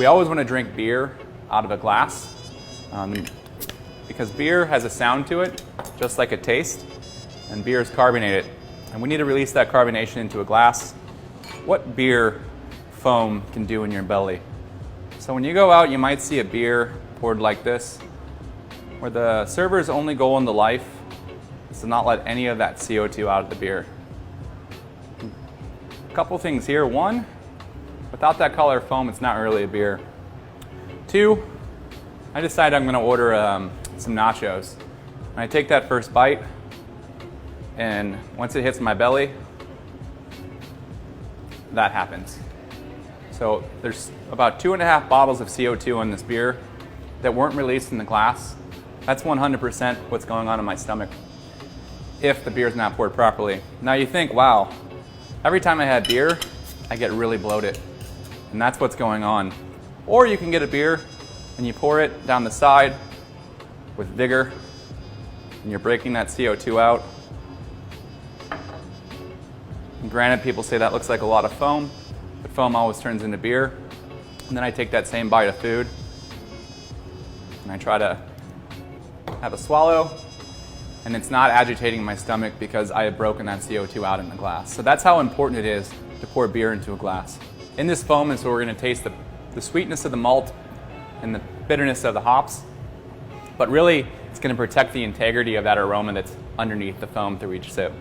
We always want to drink beer out of a glass because beer has a sound to it, just like a taste, and beer is carbonated. And we need to release that carbonation into a glass. What beer foam can do in your belly? So when you go out, you might see a beer poured like this, where the server's only goal in the life is to not let any of that CO2 out of the beer. A couple things here. One, without that color foam, it's not really a beer. Two, I decided I'm going to order some nachos. And I take that first bite, and once it hits my belly, that happens. So there's about 2.5 bottles of CO2 in this beer that weren't released in the glass. That's 100% what's going on in my stomach if the beer's not poured properly. Now you think, wow, every time I have beer, I get really bloated. And that's what's going on. Or you can get a beer and you pour it down the side with vigor, and you're breaking that CO2 out. And granted, people say that looks like a lot of foam, but foam always turns into beer. And then I take that same bite of food and I try to have a swallow, and it's not agitating my stomach because I have broken that CO2 out in the glass. So that's how important it is to pour beer into a glass. In this foam is where we're going to taste the sweetness of the malt and the bitterness of the hops, but really it's going to protect the integrity of that aroma that's underneath the foam through each sip.